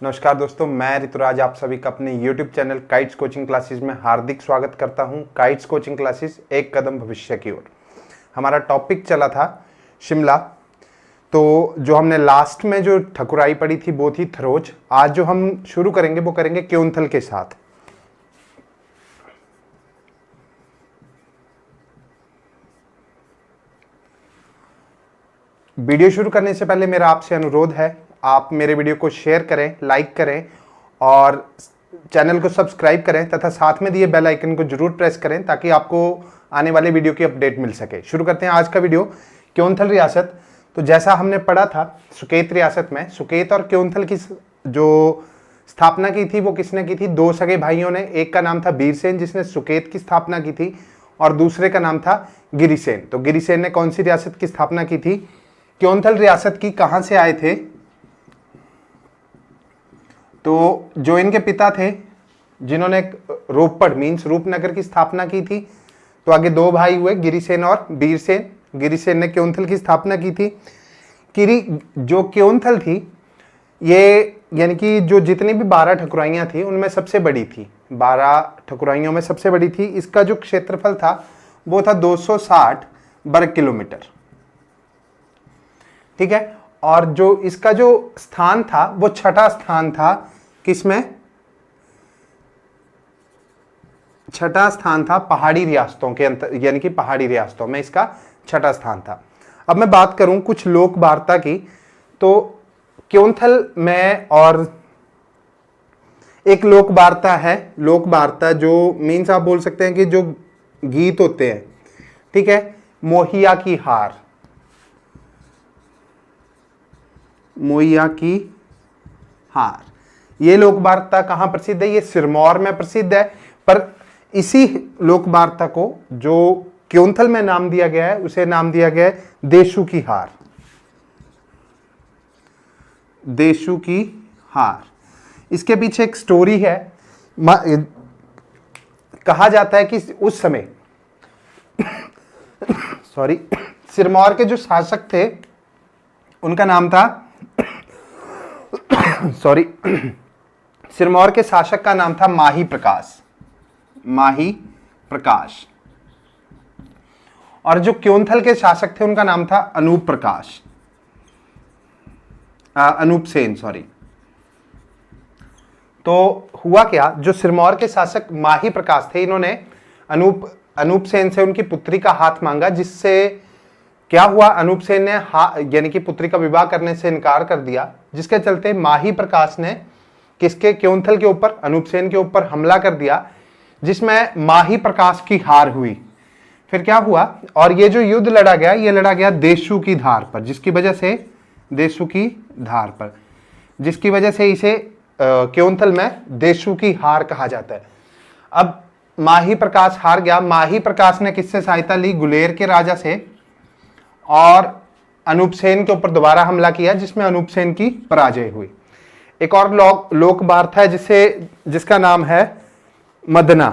नमस्कार दोस्तों, मैं ऋतुराज आप सभी का अपने YouTube channel kites coaching classes में हार्दिक स्वागत करता हूं। काइट्स कोचिंग क्लासेस एक कदम भविष्य की ओर। हमारा टॉपिक चला था शिमला। तो जो हमने लास्ट में जो ठकुराई पढ़ी थी वो थी थरोज। आज जो हम शुरू करेंगे वो करेंगे क्योंथल के साथ। वीडियो शुरू करने से पहले मेरा आपसे अनुरोध है, आप मेरे वीडियो को शेयर करें, लाइक करें और चैनल को सब्सक्राइब करें तथा साथ में दिए बेल आइकन को जरूर प्रेस करें ताकि आपको आने वाले वीडियो की अपडेट मिल सके। शुरू करते हैं आज का वीडियो। क्योंथल रियासत, तो जैसा हमने पढ़ा था सुकेत रियासत में, सुकेत और क्योंथल की जो स्थापना की थी वो किसने की थी? दो सगे भाइयों ने। एक का नाम था बीरसेन जिसने सुकेत की स्थापना की थी और दूसरे का नाम था गिरिसेन। तो गिरिसेन ने कौन सी रियासत की स्थापना की थी? क्योंथल रियासत की। कहां से आए थे? तो जो इनके पिता थे जिन्होंने रोपड़ मीन्स रूपनगर की स्थापना की थी, तो आगे दो भाई हुए गिरिसेन और बीरसेन। गिरिसेन ने क्योंथल की स्थापना की थी। जो क्योंथल थी ये यानी कि जो जितनी भी 12 ठकुराइयां थी उनमें सबसे बड़ी थी। 12 ठकुराइयों में सबसे बड़ी थी। इसका जो क्षेत्रफल था वो था 260 वर्ग किलोमीटर। ठीक है। और जो इसका जो स्थान था वो छठा स्थान था। किसमें? छठा स्थान था पहाड़ी रियासतों के अंतर, यानी कि पहाड़ी रियासतों में इसका छठा स्थान था। अब मैं बात करूं कुछ लोक वार्ता की, तो क्योंथल में और एक लोक वार्ता है। लोक वार्ता जो मीन्स आप बोल सकते हैं कि जो गीत होते हैं, ठीक है। मोहिया की हार, मोहिया की हार, ये लोक वार्ता कहां प्रसिद्ध है? ये सिरमौर में प्रसिद्ध है। पर इसी लोक वार्ता को जो क्योंथल में नाम दिया गया है उसे नाम दिया गया है देशु की हार। देशु की हार। इसके पीछे एक स्टोरी है। कहा जाता है कि उस समय सॉरी सिरमौर के जो शासक थे उनका नाम था सिरमौर के शासक का नाम था माही प्रकाश। माही प्रकाश। और जो क्योंथल के शासक थे उनका नाम था अनूप प्रकाश, अनूप सेन, सॉरी। तो हुआ क्या, जो सिरमौर के शासक माही प्रकाश थे इन्होंने अनूप सेन से उनकी पुत्री का हाथ मांगा, जिससे क्या हुआ, अनूप सेन ने यानी कि पुत्री का विवाह करने से इनकार कर दिया, जिसके चलते माही प्रकाश ने किसके? क्योंथल के ऊपर, अनूप सेन के ऊपर हमला कर दिया, जिसमें माही प्रकाश की हार हुई। फिर क्या हुआ, और ये जो युद्ध लड़ा गया ये लड़ा गया देशु की धार पर, जिसकी वजह से देशु की धार पर, जिसकी वजह से इसे क्योंथल में देशु की हार कहा जाता है। अब माही प्रकाश हार गया। माही प्रकाश ने किससे सहायता ली? गुलेर के राजा से, और अनूप सेन के ऊपर दोबारा हमला किया जिसमें अनूप सेन की पराजय हुई। एक और लोक वार्ता है जिसका नाम है मदना।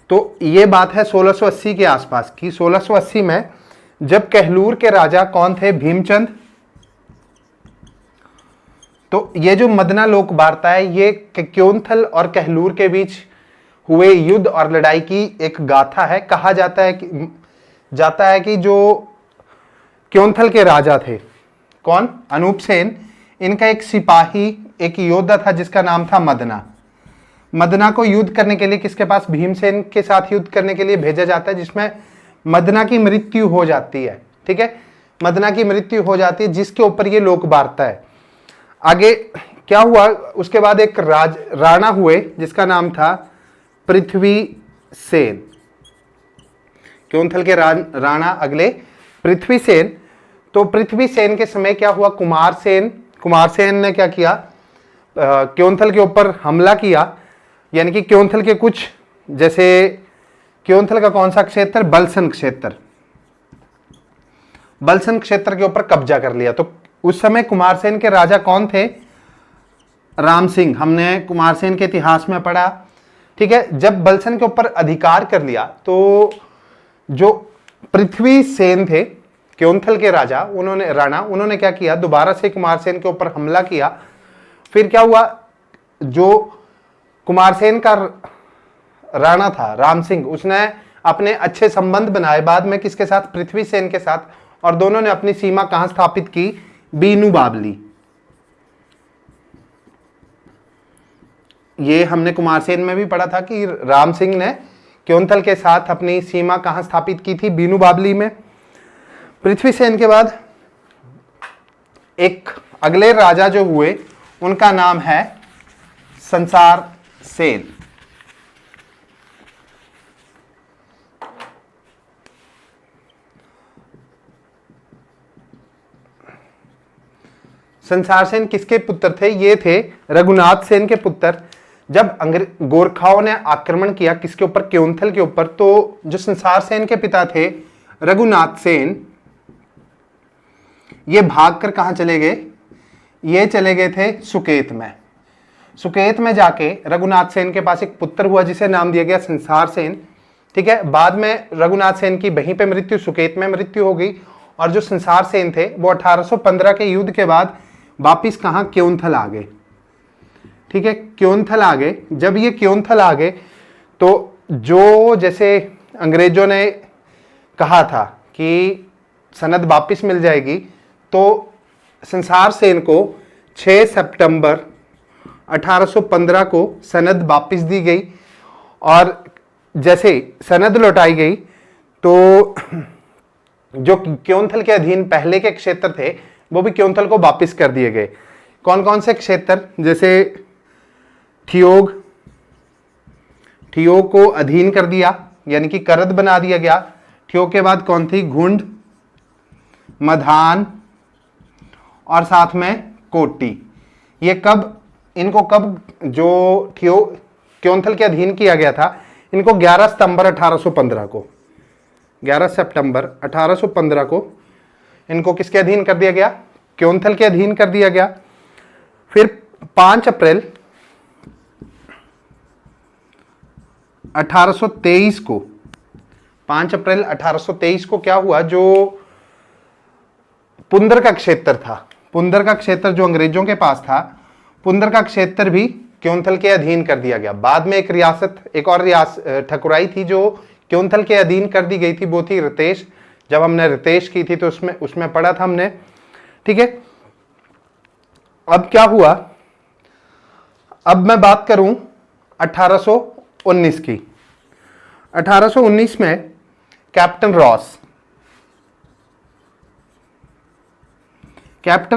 तो ये बात है 1680 के आसपास की। 1680 में जब कहलूर के राजा कौन थे? भीमचंद। तो ये जो मदना लोक वार्ता है ये क्योंथल और कहलूर के बीच हुए युद्ध और लड़ाई की एक गाथा है। कहा जाता है कि जो क्योंथल के राजा थे, कौन? अनूप सेन, इनका एक सिपाही, एक योद्धा था जिसका नाम था मदना। मदना को युद्ध करने के लिए किसके पास? भीमसेन के साथ युद्ध करने के लिए भेजा जाता है, जिसमें मदना की मृत्यु हो जाती है। ठीक है, मदना की मृत्यु हो जाती है, जिसके ऊपर ये लोक वार्ता है। आगे क्या हुआ, उसके बाद एक राणा हुए जिसका नाम था पृथ्वी सेन। क्योंथल के राणा अगले पृथ्वी सेन। तो पृथ्वी सेन के समय क्या हुआ? कुमार सेन ने क्या किया? क्योंथल के ऊपर हमला किया, यानी कि क्योंथल के कुछ, जैसे क्योंथल का कौन सा क्षेत्र? बलसन क्षेत्र। बलसन क्षेत्र के ऊपर कब्जा कर लिया। तो उस समय कुमारसेन के राजा कौन थे? राम सिंह। हमने कुमारसेन के इतिहास में पढ़ा। ठीक है, जब बलसन के ऊपर अधिकार कर लिया तो जो पृथ्वी सेन थे, क्योंथल के राणा उन्होंने क्या किया, दोबारा से कुमारसेन के ऊपर हमला किया। फिर क्या हुआ, जो कुमारसेन का राणा था राम सिंह, उसने अपने अच्छे संबंध बनाए बाद में किसके साथ, पृथ्वीसेन के साथ, और दोनों ने अपनी सीमा कहां स्थापित की, बीनू बावली। ये हमने कुमारसेन में भी पढ़ा था कि राम सिंह ने क्योंथल के साथ अपनी सीमा कहां स्थापित की थी, बीनू बावली में। पृथ्वीसेन के बाद एक अगले राजा जो हुए उनका नाम है संसार सेन। संसार सेन किसके पुत्र थे, ये थे रघुनाथ सेन के पुत्र। जब गोरखाओं ने आक्रमण किया किसके ऊपर, क्योंथल के ऊपर, तो जो संसार सेन के पिता थे रघुनाथ सेन, ये भागकर कहां चले गए, ये चले गए थे सुकेत में। सुकेत में जाके रघुनाथ सेन के पास एक पुत्र हुआ जिसे नाम दिया गया संसार सेन। ठीक है, बाद में रघुनाथ सेन की वहीं पे मृत्यु, सुकेत में मृत्यु हो गई। और जो संसार सेन थे वो 1815 के युद्ध के बाद वापिस कहां, क्योंथल आ गए। ठीक है, क्योंथल आ गए। जब ये क्योंथल आ गए तो जो जैसे अंग्रेजों ने कहा था कि सनद वापिस मिल जाएगी, तो संसार सेन को 6 सितंबर 1815 को सनद वापिस दी गई। और जैसे सनद लौटाई गई तो जो क्योंथल के अधीन पहले के क्षेत्र थे वो भी क्योंथल को वापिस कर दिए गए। कौन कौन से क्षेत्र, जैसे ठियोग को अधीन कर दिया, यानी कि करद बना दिया गया। ठियोग के बाद कौन थी, घुंड, मधान और साथ में कोटी। ये इनको कब जो क्योंथल के अधीन किया गया था, इनको 11 सितंबर 1815 को, 11 सितंबर 1815 को इनको किसके अधीन कर दिया गया, क्योंथल के अधीन कर दिया गया। फिर 5 अप्रैल 1823 को, 5 अप्रैल 1823 को क्या हुआ, जो पुंदर का क्षेत्र था, पुंदर का क्षेत्र जो अंग्रेजों के पास था, पुंदर का क्षेत्र भी क्योंथल के अधीन कर दिया गया। बाद में एक और रियासत ठकुराई थी जो क्योंथल के अधीन कर दी गई थी, वो थी रितेश। जब हमने रितेश की थी तो उसमें पढ़ा था हमने। ठीक है, अब क्या हुआ, अब मैं बात करूं 1819 की। 1819 में कैप्टन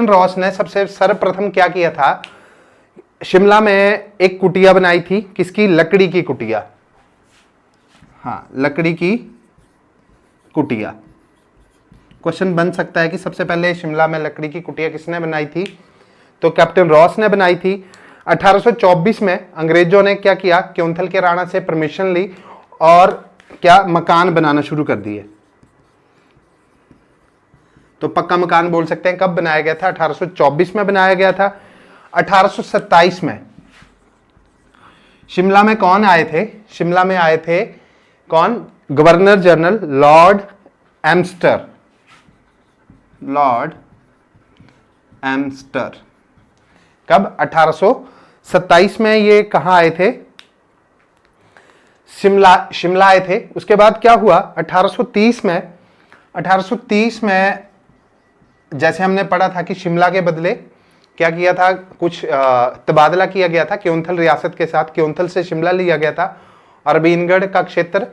रॉस ने सबसे सर्वप्रथम क्या किया था, शिमला में एक कुटिया बनाई थी, किसकी, लकड़ी की कुटिया। हाँ, लकड़ी की कुटिया। क्वेश्चन बन सकता है कि सबसे पहले शिमला में लकड़ी की कुटिया किसने बनाई थी, तो कैप्टन रॉस ने बनाई थी। 1824 में अंग्रेजों ने क्या किया, क्योंथल के राणा से परमिशन ली और क्या, मकान बनाना शुरू कर दिए। तो पक्का मकान बोल सकते हैं। कब बनाया गया था, 1824 में बनाया गया था। 1827 में शिमला में कौन आए थे, शिमला में आए थे कौन, गवर्नर जनरल लॉर्ड एम्स्टर। कब, 1827 में ये कहां आए थे, शिमला आए थे। उसके बाद क्या हुआ, 1830 में जैसे हमने पढ़ा था कि शिमला के बदले क्या किया था, कुछ तबादला किया गया था क्योंथल रियासत के साथ। क्योंथल से शिमला लिया गया था और बीनगढ़ का क्षेत्र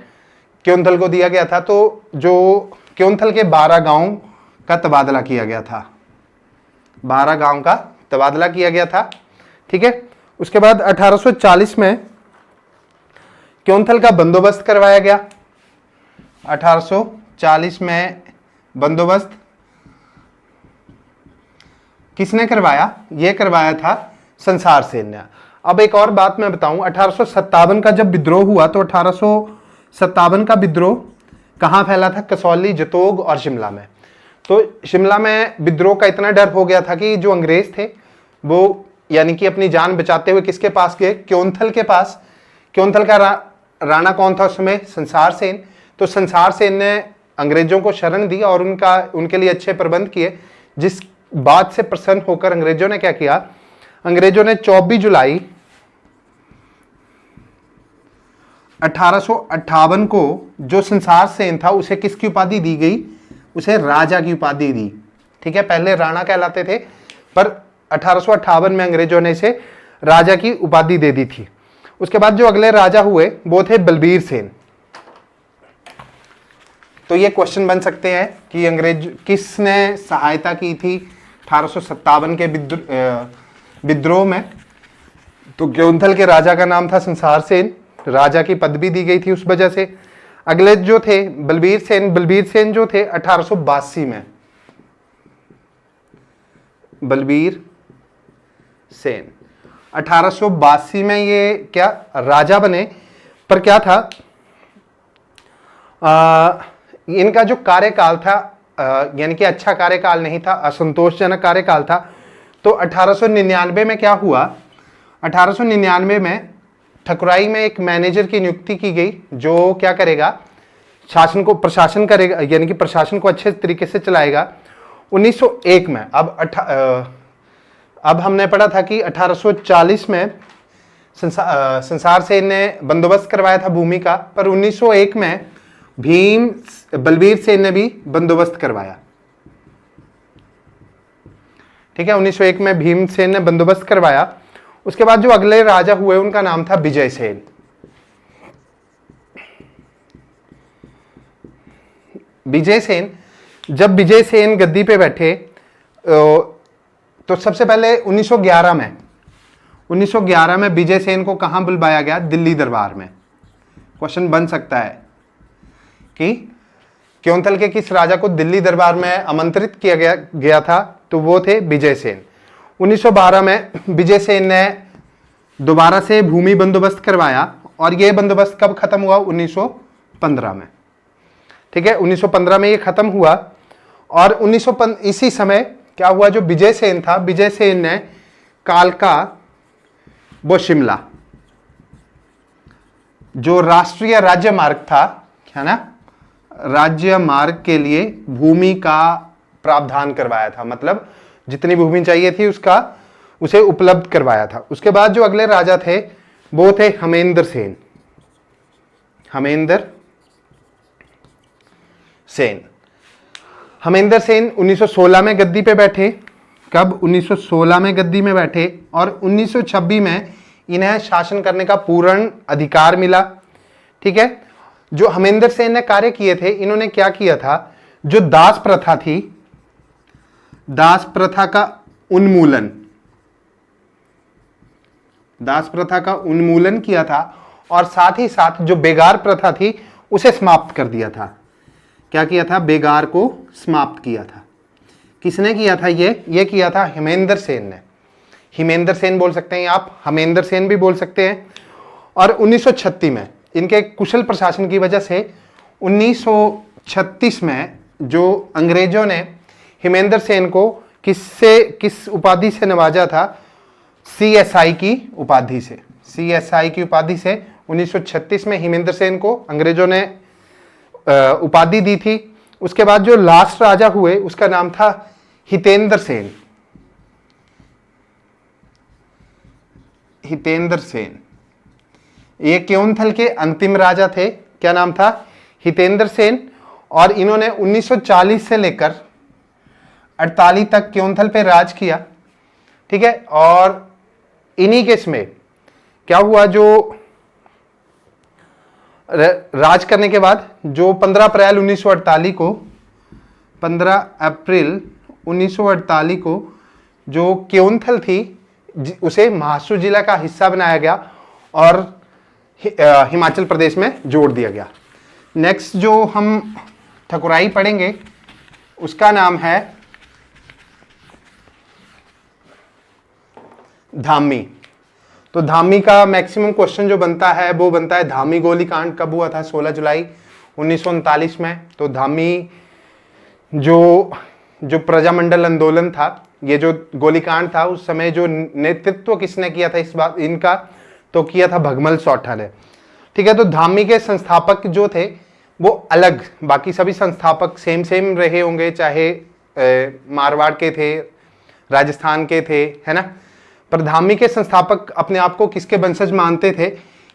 क्योंथल को दिया गया था। तो जो क्योंथल के 12 गांव का तबादला किया गया था, 12 गांव का तबादला किया गया था। ठीक है, उसके बाद 1840 में क्योंथल का बंदोबस्त करवाया गया। 1840 में बंदोबस्त किसने करवाया, ये करवाया था संसार सेन ने। अब एक और बात मैं बताऊं, 1857 का जब विद्रोह हुआ तो 1857 का विद्रोह कहां फैला था, कसौली, जतोग और शिमला में। तो शिमला में विद्रोह का इतना डर हो गया था कि जो अंग्रेज थे वो यानी कि अपनी जान बचाते हुए किसके पास गए, क्योंथल के पास। क्योंथल का राणा कौन था उस समय, संसार सेन। तो संसार सेन ने अंग्रेजों को शरण दी और उनके लिए अच्छे प्रबंध किए, जिस बात से प्रसन्न होकर अंग्रेजों ने क्या किया, अंग्रेजों ने 24 जुलाई 1858 को जो संसार सेन था उसे किसकी उपाधि दी गई, उसे राजा की उपाधि दी। ठीक है, पहले राणा कहलाते थे, पर 1858 में अंग्रेजों ने इसे राजा की उपाधि दे दी थी। उसके बाद जो अगले राजा हुए वो थे बलबीर सेन। तो ये क्वेश्चन बन सकते हैं कि अंग्रेज किसने सहायता की थी 1857 के विद्रोह में। तो ग्योंथल के राजा का नाम था संसार सेन, राजा की पदवी दी गई थी उस वजह से। अगले जो थे बलबीर सेन जो थे 1882 में, बलबीर सेन 1882 में ये क्या राजा बने। पर क्या था, इनका जो कार्यकाल था यानी कि अच्छा कार्यकाल नहीं था, असंतोषजनक कार्यकाल था। तो 1899 में क्या हुआ, 1899 में ठकुराई में एक मैनेजर की नियुक्ति की गई जो क्या करेगा, प्रशासन करेगा, यानी कि प्रशासन को अच्छे तरीके से चलाएगा। 1901 में अब हमने पढ़ा था कि 1840 में संसार सेन ने बंदोबस्त करवाया था भूमि का, पर 1901 में बलबीर सेन ने भी बंदोबस्त करवाया। ठीक है, 1901 में भीम सेन ने बंदोबस्त करवाया। उसके बाद जो अगले राजा हुए उनका नाम था विजय सेन। विजय सेन, जब विजय सेन गद्दी पे बैठे तो सबसे पहले 1911 में विजय सेन को कहां बुलवाया गया, दिल्ली दरबार में। क्वेश्चन बन सकता है कि क्योंथल के किस राजा को दिल्ली दरबार में आमंत्रित किया गया था, तो वो थे विजय सेन। 1912 में विजय सेन ने दोबारा से भूमि बंदोबस्त करवाया और ये बंदोबस्त कब खत्म हुआ, 1915 में। ठीक है, 1915 में ये खत्म हुआ। और इसी समय क्या हुआ, जो विजय सेन था, विजय सेन ने कालका व शिमला जो राष्ट्रीय राज्य मार्ग था, है ना, राज्य मार्ग के लिए भूमि का प्रावधान करवाया था, मतलब जितनी भूमि चाहिए थी उसे उपलब्ध करवाया था। उसके बाद जो अगले राजा थे वो थे हेमेंद्र सेन। 1916 में गद्दी पे बैठे। कब, 1916 में गद्दी में बैठे और 1926 में इन्हें शासन करने का पूर्ण अधिकार मिला। ठीक है, जो हेमेंद्र सेन ने कार्य किए थे, इन्होंने क्या किया था, जो दास प्रथा थी, दास प्रथा का उन्मूलन किया था और साथ ही साथ जो बेगार प्रथा थी उसे समाप्त कर दिया था। क्या किया था, बेगार को समाप्त किया था। किसने किया था, ये किया था हेमेंद्र सेन ने। हेमेंद्र सेन बोल सकते हैं आप, हेमेंद्र सेन भी बोल सकते हैं। और 1936 में इनके कुशल प्रशासन की वजह से 1936 में जो अंग्रेजों ने हेमेंद्र सेन को किस उपाधि से नवाजा था, CSI की उपाधि से। CSI की उपाधि से 1936 में हेमेंद्र सेन को अंग्रेजों ने उपाधि दी थी। उसके बाद जो लास्ट राजा हुए उसका नाम था हितेंद्र सेन। ये क्योंथल के अंतिम राजा थे। क्या नाम था, हितेंद्र सेन। और इन्होंने 1940 से लेकर 48 तक क्योंथल पे राज किया। ठीक है, और इन्हीं केस में क्या हुआ, जो राज करने के बाद जो 15 अप्रैल 1948 को जो क्योंथल थी उसे महाराष्ट्र जिला का हिस्सा बनाया गया और हिमाचल प्रदेश में जोड़ दिया गया। नेक्स्ट जो हम ठकुराई पढ़ेंगे उसका नाम है धामी। तो धामी का मैक्सिमम क्वेश्चन जो बनता है वो बनता है, धामी गोलीकांड कब हुआ था, 16 जुलाई 1939 में। तो धामी जो प्रजामंडल आंदोलन था, ये जो गोलीकांड था, उस समय जो नेतृत्व किसने किया था इनका, तो किया था भगमल सौठा ने। ठीक है, तो धामी के संस्थापक जो थे वो अलग, बाकी सभी संस्थापक सेम सेम रहे होंगे, चाहे मारवाड़ के थे, राजस्थान के थे, है ना। पर धामी के संस्थापक अपने आप को किसके वंशज मानते थे?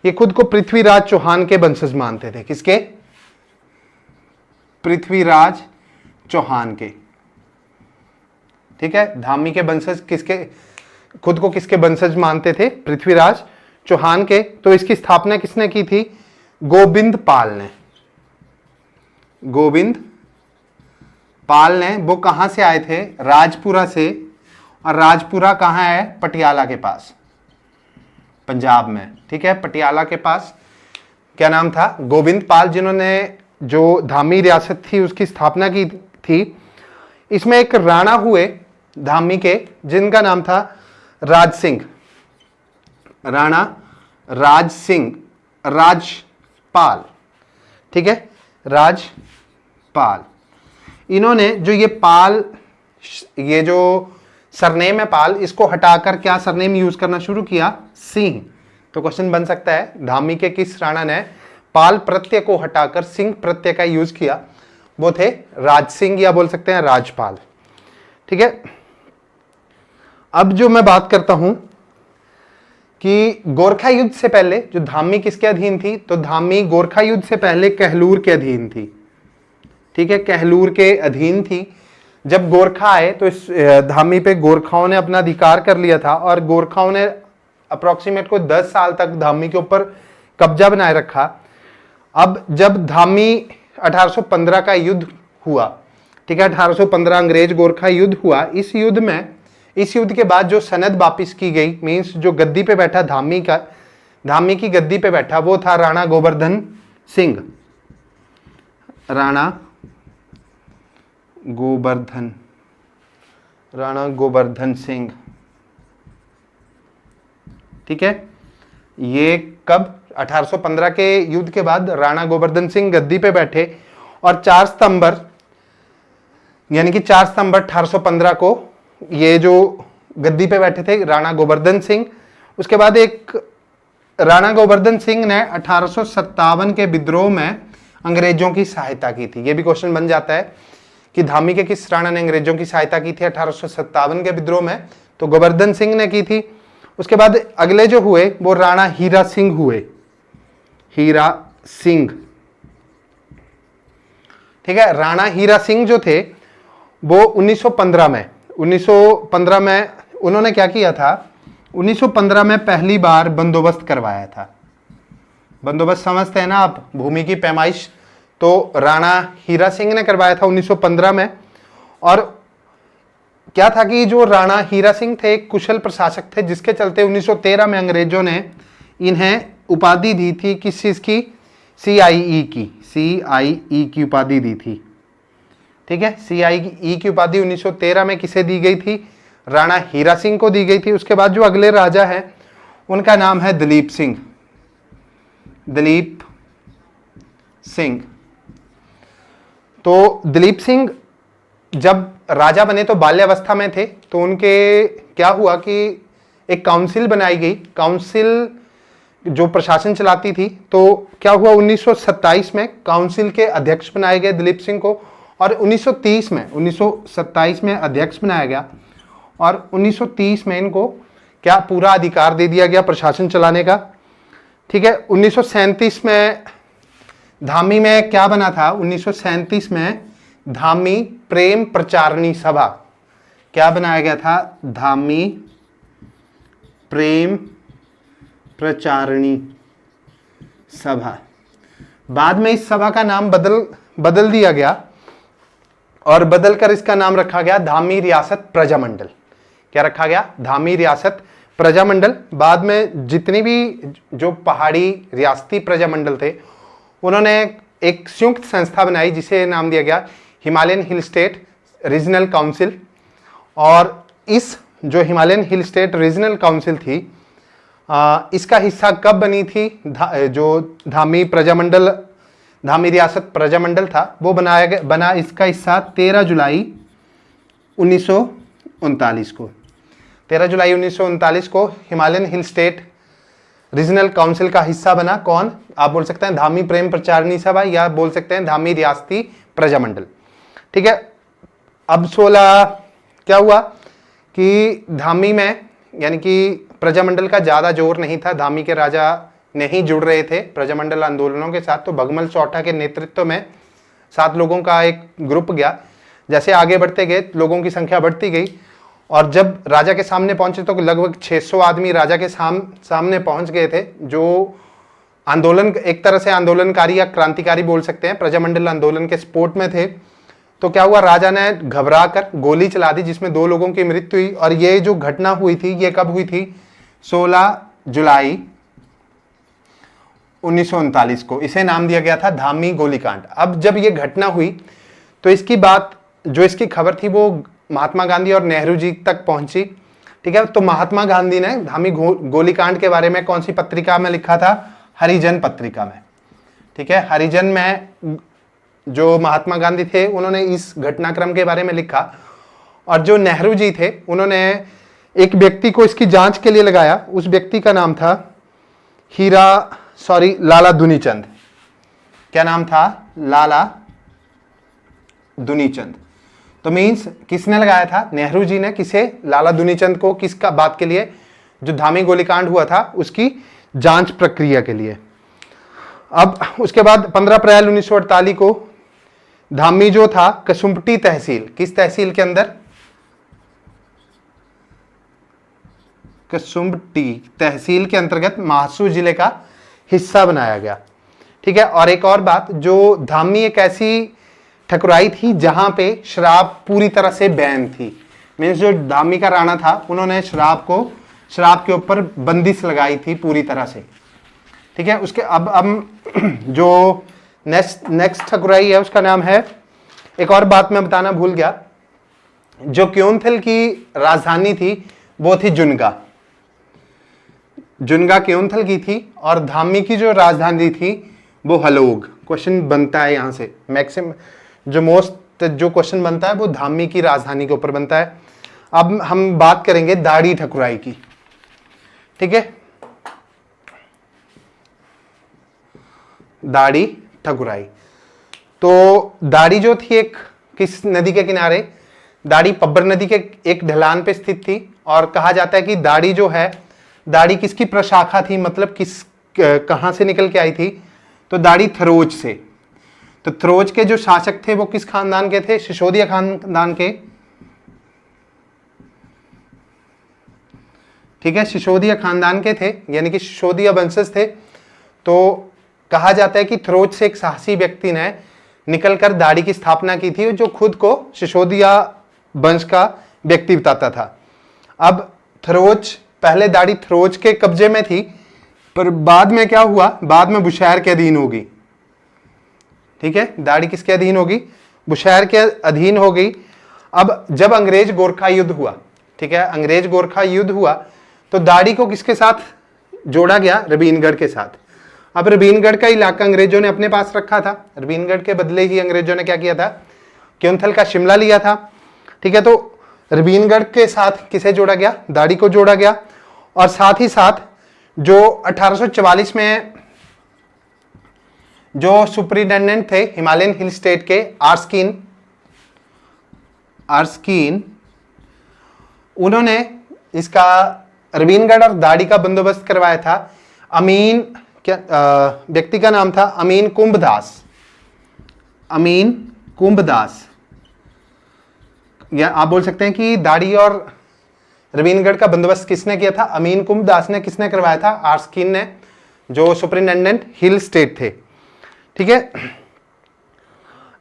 ये खुद को पृथ्वीराज चौहान के वंशज मानते थे। किसके? पृथ्वीराज चौहान के। ठीक है, धामी के वंशज किसके, खुद को किसके वंशज मानते थे? पृथ्वीराज चौहान के। तो इसकी स्थापना किसने की थी? गोविंद पाल ने। गोविंद पाल ने। वो कहां से आए थे? राजपुरा से। और राजपुरा कहां है? पटियाला के पास, पंजाब में। ठीक है, पटियाला के पास। क्या नाम था? गोविंद पाल, जिन्होंने जो धामी रियासत थी उसकी स्थापना की थी। इसमें एक राणा हुए धामी के, जिनका नाम था राज सिंह। राणा राज सिंह, राजपाल। ठीक है, राजपाल। इन्होंने जो ये पाल, ये जो सरनेम है पाल, इसको हटाकर क्या सरनेम यूज करना शुरू किया? सिंह। तो क्वेश्चन बन सकता है धामी के किस राणा ने पाल प्रत्यय को हटाकर सिंह प्रत्यय का यूज किया? वो थे राज सिंह, या बोल सकते हैं राजपाल। ठीक है, अब जो मैं बात करता हूं कि गोरखा युद्ध से पहले जो धामी किसके अधीन थी? तो धामी गोरखा युद्ध से पहले कहलूर के अधीन थी। ठीक है, कहलूर के अधीन थी। जब गोरखा आए तो इस धामी पे गोरखाओं ने अपना अधिकार कर लिया था, और गोरखाओं ने अप्रोक्सीमेट को 10 साल तक धामी के ऊपर कब्जा बनाए रखा। अब जब धामी 1815 का युद्ध हुआ, ठीक है, 1815 अंग्रेज गोरखा युद्ध हुआ। इस युद्ध के बाद जो सनद वापिस की गई, मींस जो गद्दी पे बैठा धामी की गद्दी पे बैठा, वो था राणा गोवर्धन सिंह। राणा गोवर्धन सिंह। ठीक है, ये कब? 1815 के युद्ध के बाद राणा गोवर्धन सिंह गद्दी पे बैठे, और 4 सितंबर यानी कि 4 सितंबर 1815 को ये जो गद्दी पे बैठे थे राणा गोवर्धन सिंह। उसके बाद एक राणा गोवर्धन सिंह ने 1857 के विद्रोह में अंग्रेजों की सहायता की थी। ये भी क्वेश्चन बन जाता है कि धामी के किस राणा ने अंग्रेजों की सहायता की थी 1857 के विद्रोह में? तो गोवर्धन सिंह ने की थी। उसके बाद अगले जो हुए वो राणा हीरा सिंह हुए। हीरा सिंह। ठीक है, राणा हीरा सिंह जो थे वो 1915 में उन्होंने क्या किया था? 1915 में पहली बार बंदोबस्त करवाया था। बंदोबस्त समझते हैं ना आप, भूमि की पैमाइश। तो राणा हीरा सिंह ने करवाया था 1915 में। और क्या था कि जो राणा हीरा सिंह थे एक कुशल प्रशासक थे, जिसके चलते 1913 में अंग्रेजों ने इन्हें उपाधि दी थी। किस चीज की? CIE की उपाधि दी थी। ठीक है, CIE की उपाधि 1913 में किसे दी गई थी? राणा हीरा सिंह को दी गई थी। उसके बाद जो अगले राजा हैं उनका नाम है दलीप सिंह। दलीप सिंह। तो दलीप सिंह जब राजा बने तो बाल्यावस्था में थे, तो उनके क्या हुआ कि एक काउंसिल बनाई गई। काउंसिल जो प्रशासन चलाती थी, तो क्या हुआ 1927 में काउंसिल के अध्यक्ष बनाए गए दलीप सिंह को, और 1927 में अध्यक्ष बनाया गया, और 1930 में इनको क्या पूरा अधिकार दे दिया गया प्रशासन चलाने का। ठीक है, 1937 में धामी में क्या बना था? 1937 में धामी प्रेम प्रचारणी सभा क्या बनाया गया था? धामी प्रेम प्रचारणी सभा। बाद में इस सभा का नाम बदल दिया गया, और बदलकर इसका नाम रखा गया धामी रियासत प्रजामंडल। क्या रखा गया? धामी रियासत प्रजामंडल। बाद में जितनी भी जो पहाड़ी रियासती प्रजामंडल थे, उन्होंने एक संयुक्त संस्था बनाई जिसे नाम दिया गया Himalayan hill state regional council. और इस जो Himalayan hill state regional council थी, इसका हिस्सा कब बनी थी? जो धामी रियासत प्रजामंडल था वो बना इसका हिस्सा 13 जुलाई 1939 को। 13 जुलाई 1939 को Himalayan hill state regional council का हिस्सा बना। कौन? आप बोल सकते हैं धामी प्रेम प्रचारणी सभा या बोल सकते हैं धामी रियासती प्रजामंडल। ठीक है, अब 16 क्या हुआ कि धामी में यानी कि प्रजामंडल का ज्यादा जोर नहीं था, धामी के राजा नहीं जुड़ रहे थे प्रजामंडल आंदोलनों के साथ, तो भगमल चौथा के नेतृत्व में 7 लोगों का एक ग्रुप गया। जैसे आगे बढ़ते गए लोगों की संख्या बढ़ती गई और जब राजा के सामने पहुंचे तो लगभग 600 आदमी राजा के सामने पहुंच गए थे, जो आंदोलन एक तरह से आंदोलनकारी या क्रांतिकारी बोल सकते हैं, प्रजामंडल आंदोलन के सपोर्ट में थे। तो क्या हुआ, राजा ने घबरा कर गोली चला दी जिसमें 2 लोगों की मृत्यु हुई। और ये जो घटना हुई थी ये कब हुई थी? 16 जुलाई 1939 को। इसे नाम दिया गया था धामी गोलीकांड। अब जब ये घटना हुई तो इसकी बात, जो इसकी खबर थी वो महात्मा गांधी और नेहरू जी तक पहुंची। ठीक है, तो महात्मा गांधी ने धामी गोलीकांड के बारे में कौन सी पत्रिका में लिखा था? हरिजन पत्रिका में। ठीक है, हरिजन में जो महात्मा गांधी थे उन्होंने इस घटनाक्रम के बारे में लिखा और जो नेहरू जी थे उन्होंने एक व्यक्ति को इसकी जांच के लिए लगाया। उस व्यक्ति का नाम था लाला दुनीचंद। क्या नाम था? लाला दुनीचंद। तो मींस किसने लगाया था? नेहरू जी ने। किसे? लाला दुनीचंद को। किसका बात के लिए? जो धामी गोलीकांड हुआ था उसकी जांच प्रक्रिया के लिए। अब उसके बाद 15 अप्रैल 1948 को धामी जो था कसुम्पटी तहसील, किस तहसील के अंदर? कसुम्पटी तहसील के अंतर्गत महासू जिले का हिस्सा बनाया गया। ठीक है, और एक और बात, जो धामी एक ऐसी ठकुराई थी जहां पे शराब पूरी तरह से बैन थी। मीन्स जो धामी का राणा था उन्होंने शराब के ऊपर बंदिश लगाई थी पूरी तरह से। ठीक है, उसके अब जो नेक्स्ट ठकुराई है उसका नाम है, एक और बात मैं बताना भूल गया, जो क्योंथल की राजधानी थी वो थी जुनगा। जुनगा क्योंथल की थी और धामी की जो राजधानी थी वो हलोग। क्वेश्चन बनता है यहां से मैक्सिमम, जो क्वेश्चन बनता है वो धामी की राजधानी के ऊपर बनता है। अब हम बात करेंगे दाढ़ी ठकुराई की। ठीक है, दाढ़ी ठकुराई। तो दाढ़ी जो थी एक किस नदी के किनारे? दाढ़ी पब्बर नदी के एक ढलान पे स्थित थी और कहा जाता है कि दाढ़ी जो है, दाढ़ी किसकी प्रशाखा थी, मतलब कहां से निकल के आई थी? तो दाढ़ी थरोज से। तो थरोज के जो शासक थे वो किस खानदान के थे? सिसोदिया खानदान के। ठीक है, सिसोदिया खानदान के थे, यानी कि सिसोदिया वंशज थे। तो कहा जाता है कि थरोज से एक साहसी व्यक्ति ने निकलकर दाढ़ी की स्थापना की थी, जो खुद को सिसोदिया वंश का व्यक्ति बताता था। अब पहले दाढ़ी थरोज के कब्जे में थी, पर बाद में क्या हुआ? बाद में बुशैर के अधीन होगी। ठीक है, दाढ़ी किसके अधीन होगी? बुशैर के अधीन हो गई। अब जब अंग्रेज गोरखा युद्ध हुआ, ठीक है, अंग्रेज गोरखा युद्ध हुआ तो दाढ़ी को किसके साथ जोड़ा गया? रबीनगढ़ के साथ। अब रबीनगढ़ का इलाका अंग्रेजों ने अपने पास रखा था। रबीनगढ़ के बदले ही अंग्रेजों ने क्या किया था? क्योंथल का शिमला लिया था। ठीक है, तो रबीनगढ़ के साथ किसे जोड़ा गया? दाढ़ी को जोड़ा गया। और साथ ही साथ जो 1844 में जो सुपरिटेंडेंट थे हिमालयन हिल स्टेट के, आर्स्कीन, उन्होंने इसका रबीनगढ़ और दाढ़ी का बंदोबस्त करवाया था। व्यक्ति का नाम था अमीन कुंभदास। या आप बोल सकते हैं कि दाढ़ी और रबीनगढ़ का बंदोबस्त किसने किया था? अमीन कुंभदास ने। किसने करवाया था? आर्स्कीन ने, जो सुपरिटेंडेंट हिल स्टेट थे। ठीक है,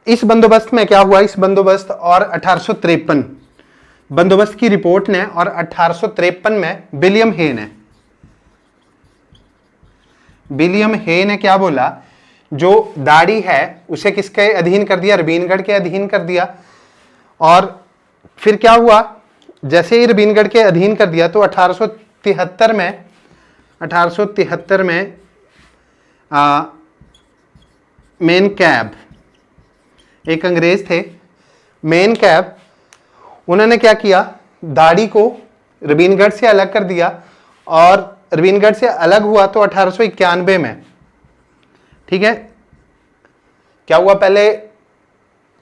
इस बंदोबस्त में क्या हुआ? इस बंदोबस्त और 1853 बंदोबस्त की रिपोर्ट ने और 1853 में विलियम हे ने क्या बोला? जो दाढ़ी है उसे किसके अधीन कर दिया? रबीनगढ़ के अधीन कर दिया। और फिर क्या हुआ? जैसे ही रबीनगढ़ के अधीन कर दिया तो 1873 में मेनकैब, एक अंग्रेज थे मेनकैब, उन्होंने क्या किया? दाढ़ी को रबीनगढ़ से अलग कर दिया और रवीनगढ़ से अलग हुआ तो 1891 में, ठीक है। क्या हुआ, पहले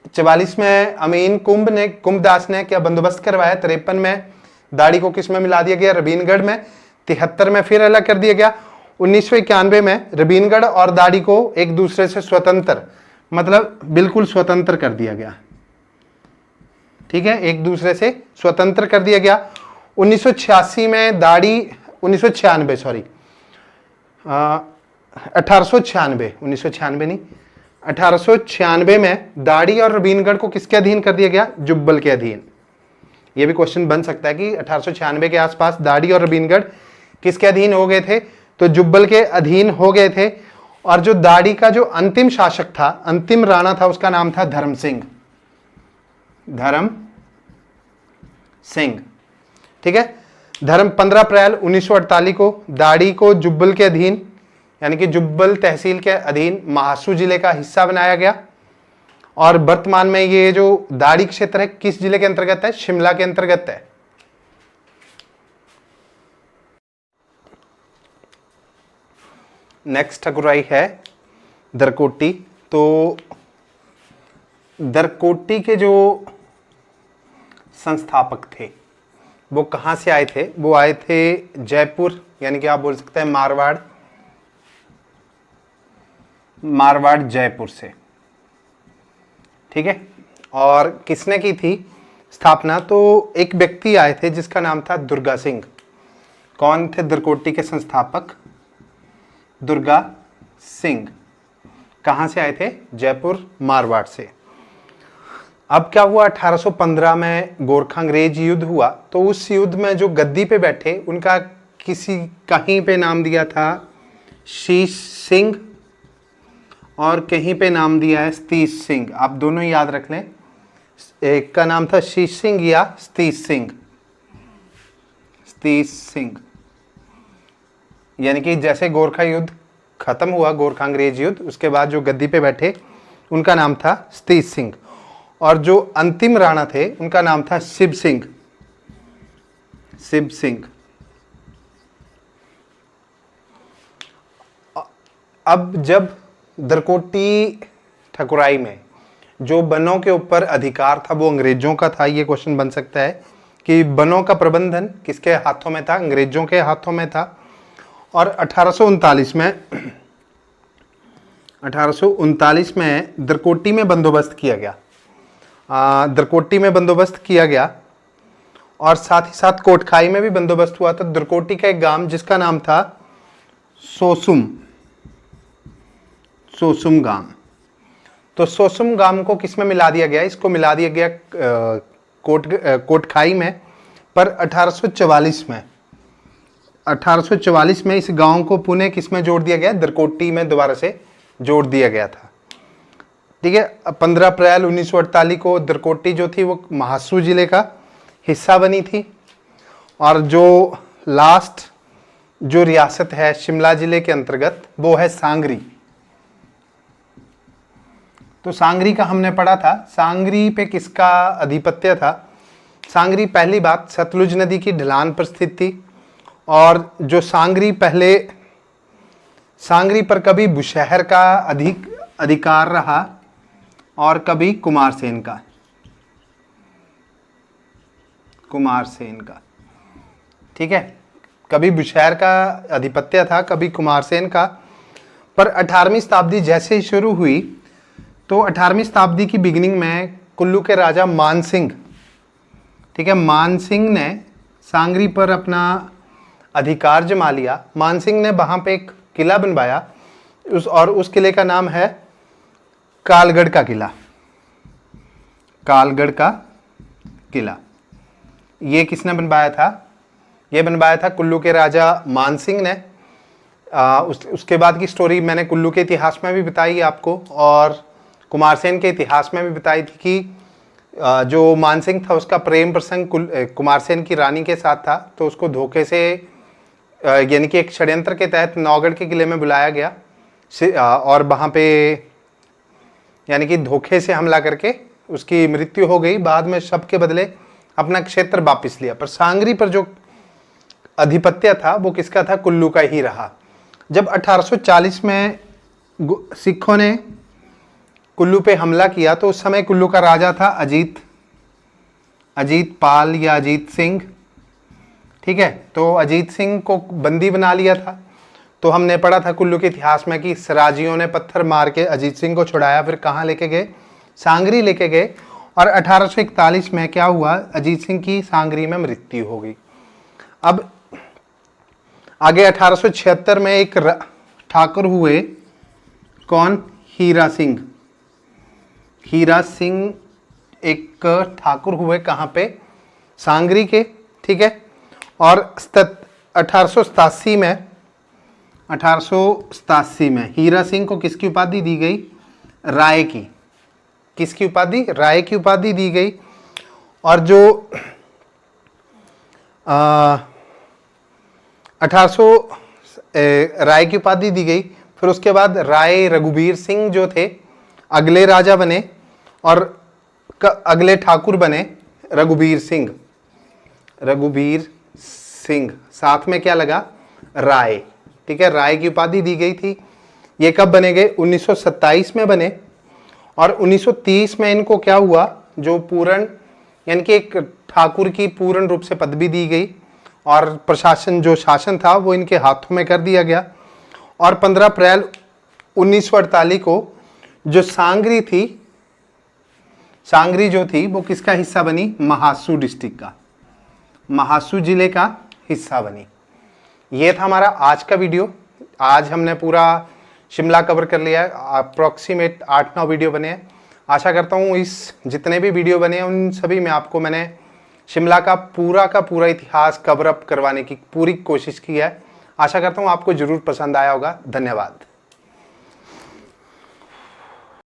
44 में अमीन कुंभदास ने क्या बंदोबस्त करवाया, 53 में दाढ़ी को किस में मिला दिया गया, रवीनगढ़ में, 73 में फिर अलग कर दिया गया, 1991 में रवीनगढ़ और दाढ़ी को एक दूसरे से स्वतंत्र, मतलब बिल्कुल स्वतंत्र कर दिया गया, ठीक है, एक दूसरे से स्वतंत्र कर दिया गया। 1986 में दाढ़ी, 1996 सॉरी, 1896, 1996 नहीं, 1896 में दाढ़ी और रवीनगढ़ को किसके अधीन कर दिया गया, जुब्बल के अधीन। यह भी क्वेश्चन बन सकता है कि 1896 के आसपास दाढ़ी और रवीनगढ़ किसके अधीन हो गए थे, तो जुब्बल के अधीन हो गए थे। और जो दाढ़ी का जो अंतिम शासक था, अंतिम राणा था, उसका नाम था धर्म सिंह, धर्म सिंह, ठीक है। 15 अप्रैल 1948 को दाढ़ी को जुब्बल के अधीन, यानी कि जुब्बल तहसील के अधीन महासू जिले का हिस्सा बनाया गया। और वर्तमान में ये जो दाढ़ी क्षेत्र है किस जिले के अंतर्गत है, शिमला के अंतर्गत है। नेक्स्ट ठकुराई है दरकोटी। तो दरकोटी के जो संस्थापक थे वो कहां से आए थे, वो आए थे जयपुर, यानी कि आप बोल सकते हैं मारवाड़ जयपुर से, ठीक है। और किसने की थी स्थापना, तो एक व्यक्ति आए थे जिसका नाम था दुर्गा सिंह। कौन थे दरकोटी के संस्थापक, दुर्गा सिंह। कहां से आए थे, जयपुर मारवाड़ से। अब क्या हुआ, 1815 में गोरखा अंग्रेज युद्ध हुआ, तो उस युद्ध में जो गद्दी पे बैठे उनका कहीं पे नाम दिया था शीश सिंह और कहीं पे नाम दिया है सतीश सिंह। आप दोनों याद रख लें, एक का नाम था शीश सिंह या सतीश सिंह, सतीश सिंह। यानी कि जैसे गोरखा युद्ध खत्म हुआ, गोरखा अंग्रेज युद्ध, उसके बाद जो गद्दी पे बैठे उनका नाम था सतीश सिंह। और जो अंतिम राणा थे उनका नाम था शिव सिंह, शिव सिंह। अब जब दरकोटी ठकुराई में जो वनों के ऊपर अधिकार था वो अंग्रेजों का था, ये क्वेश्चन बन सकता है कि वनों का प्रबंधन किसके हाथों में था, अंग्रेजों के हाथों में था। और 1839 में दरकोटी में बंदोबस्त किया गया, दरकोटी में बंदोबस्त किया गया। और साथ ही साथ कोटखाई में भी बंदोबस्त हुआ था। दरकोटी का एक गांव जिसका नाम था सोसुम गांव। तो सोसुम गांव को किस में मिला दिया गया, इसको मिला दिया गया कोटखाई में। पर 1844 में इस गांव को पुणे किस में जोड़ दिया गया, दरकोटी में दोबारा से जोड़ दिया गया था, ठीक है। 15 अप्रैल 1948 को दरकोटी जो थी वो महासू जिले का हिस्सा बनी थी। और जो लास्ट जो रियासत है शिमला जिले के अंतर्गत वो है सांगरी। तो सांगरी का हमने पढ़ा था, सांगरी पे किसका आधिपत्य था। सांगरी पहली बात सतलुज नदी की ढलान पर स्थित थी। और जो सांगरी पर कभी बुशहर का अधिकार रहा और कभी कुमारसेन का, ठीक है। कभी बुशहर का आधिपत्य था, कभी कुमारसेन का। पर 18वीं शताब्दी जैसे ही शुरू हुई तो 18वीं शताब्दी की बिगिनिंग में कुल्लू के राजा मानसिंह, ठीक है, मानसिंह ने सांगरी पर अपना अधिकार जमा लिया। मानसिंह ने वहां पे एक किला बनवाया और उस किले का नाम है कालगढ़ का किला। कालगढ़ का किला ये किसने बनवाया था, ये बनवाया था कुल्लू के राजा मानसिंह ने। उसके बाद की स्टोरी मैंने कुल्लू के इतिहास में भी बताई आपको और कुमारसेन के इतिहास में भी बताई थी कि जो मानसिंह था उसका प्रेम प्रसंग कुमारसेन की रानी के साथ था। तो उसको धोखे से यानी कि एक षड्यंत्र के तहत नौगढ़ के किले में बुलाया गया और वहाँ पे यानी कि धोखे से हमला करके उसकी मृत्यु हो गई। बाद में शव के बदले अपना क्षेत्र वापस लिया। पर सांगरी पर जो अधिपत्य था वो किसका था, कुल्लू का ही रहा। जब 1840 में सिखों ने कुल्लू पे हमला किया तो उस समय कुल्लू का राजा था अजीत पाल या अजीत सिंह, ठीक है। तो अजीत सिंह को बंदी बना लिया था। तो हमने पढ़ा था कुल्लू के इतिहास में कि सिराजियों ने पत्थर मार के अजीत सिंह को छुड़ाया, फिर कहाँ लेके गए, सांगरी लेके गए। और 1841 में क्या हुआ, अजीत सिंह की सांगरी में मृत्यु हो गई। अब आगे 1876 में एक ठाकुर हुए, कौन, हीरा सिंह एक ठाकुर हुए, कहाँ पे, सांगरी के, ठीक है। और 1887 में हीरा सिंह को किसकी उपाधि दी गई, राय की, किसकी उपाधि, राय की उपाधि दी गई। और जो 1800 राय की उपाधि दी गई। फिर उसके बाद राय रघुबीर सिंह जो थे अगले राजा बने और अगले ठाकुर बने रघुबीर सिंह, साथ में क्या लगा, राय, ठीक है, राय की उपाधि दी गई थी। ये कब बने गए, 1927 में बने। और 1930 में इनको क्या हुआ, जो पूर्ण यानी कि एक ठाकुर की पूर्ण रूप से पदवी दी गई और प्रशासन जो शासन था वो इनके हाथों में कर दिया गया। और 15 अप्रैल 1948 को जो सांगरी जो थी वो किसका हिस्सा बनी, महासू डिस्ट्रिक्ट का, महासू जिले का हिस्सा बनी। ये था हमारा आज का वीडियो। आज हमने पूरा शिमला कवर कर लिया है, अप्रॉक्सीमेट 8-9 वीडियो बने हैं। आशा करता हूँ इस जितने भी वीडियो बने हैं उन सभी में आपको मैंने शिमला का पूरा इतिहास कवर अप करवाने की पूरी कोशिश की है। आशा करता हूँ आपको ज़रूर पसंद आया होगा। धन्यवाद।